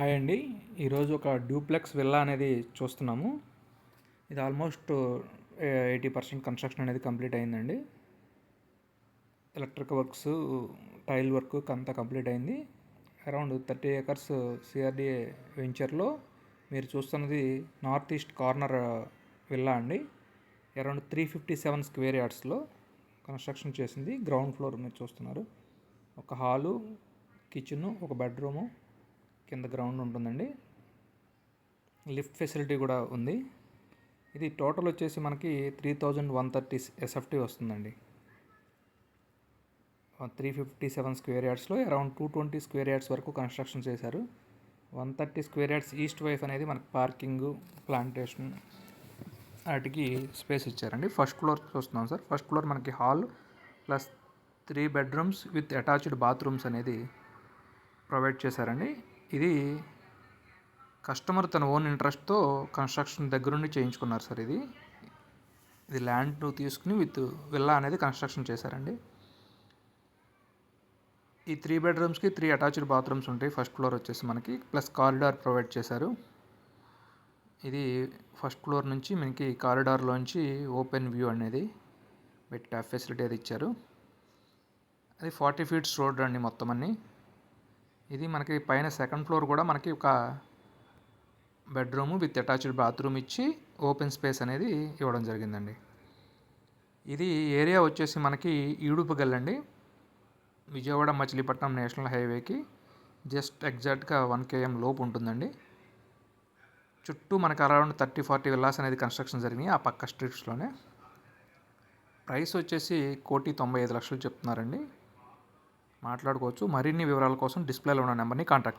Hi అండి. ఈరోజు ఒక డ్యూప్లెక్స్ విల్లా అనేది చూస్తున్నాము. ఇది ఆల్మోస్ట్ 80% కన్స్ట్రక్షన్ అనేది కంప్లీట్ అయిందండి. ఎలక్ట్రిక్ వర్క్స్, టైల్ వర్క్ అంతా కంప్లీట్ అయింది. అరౌండ్ 30 acres సిఆర్డిఏ వెంచర్లో మీరు చూస్తున్నది నార్త్ ఈస్ట్ కార్నర్ విల్లా అండి. అరౌండ్ 357 స్క్వేర్ యార్డ్స్లో కన్స్ట్రక్షన్ చేసింది. గ్రౌండ్ ఫ్లోర్ మీరు చూస్తున్నారు. ఒక హాలు, కిచెను, ఒక బెడ్రూము, కింద గ్రౌండ్ ఉంటుందండి. లిఫ్ట్ ఫెసిలిటీ కూడా ఉంది. ఇది టోటల్ వచ్చేసి మనకి 3130 SFT వస్తుందండి. 357 స్క్వేర్ యార్డ్స్లో అరౌండ్ 220 స్క్వేర్ యార్డ్స్ వరకు కన్స్ట్రక్షన్ చేశారు. 130 స్క్వేర్ యార్డ్స్ ఈస్ట్ వైఫ్ అనేది మనకి పార్కింగ్, ప్లాంటేషన్ వాటికి స్పేస్ ఇచ్చారండి. ఫస్ట్ ఫ్లోర్ చూస్తున్నాం సార్. ఫస్ట్ ఫ్లోర్ మనకి hall plus 3 bedrooms with attached bathrooms అనేది ప్రొవైడ్ చేశారండి. ఇది కస్టమర్ తన ఓన్ ఇంట్రెస్ట్తో కన్స్ట్రక్షన్ దగ్గరుండి చేయించుకున్నారు సార్. ఇది ల్యాండ్ తీసుకుని విత్ విల్లా అనేది కన్స్ట్రక్షన్ చేశారండి. ఈ 3 బెడ్రూమ్స్కి 3 అటాచ్డ్ బాత్రూమ్స్ ఉంటాయి. ఫస్ట్ ఫ్లోర్ వచ్చేసి మనకి ప్లస్ కారిడార్ ప్రొవైడ్ చేశారు. ఇది ఫస్ట్ ఫ్లోర్ నుంచి మనకి కారిడార్లోంచి ఓపెన్ వ్యూ అనేది విత్ ఫెసిలిటీ అది ఇచ్చారు. అది 40 feet రోడ్ అండి మొత్తం అన్నీ. ఇది మనకి పైన సెకండ్ ఫ్లోర్ కూడా మనకి ఒక బెడ్రూమ్ విత్ అటాచ్డ్ బాత్రూమ్ ఇచ్చి ఓపెన్ స్పేస్ అనేది ఇవ్వడం జరిగిందండి. ఇది ఏరియా వచ్చేసి మనకి ఈడుపుగల్ అండి. విజయవాడ మచిలీపట్నం నేషనల్ హైవేకి జస్ట్ ఎగ్జాక్ట్గా 1 km లోపు ఉంటుందండి. చుట్టూ మనకి అరౌండ్ 30-40 విల్లాస్ అనేది కన్స్ట్రక్షన్ జరిగినాయి ఆ పక్క స్ట్రీట్స్లోనే. ప్రైస్ వచ్చేసి 1,95,00,000 చెప్తున్నారండి. మాట్లాడుకోవచ్చు. మరిన్ని వివరాల కోసం డిస్ప్లేలో ఉన్న నెంబర్ని కాంటాక్ట్ చేయండి.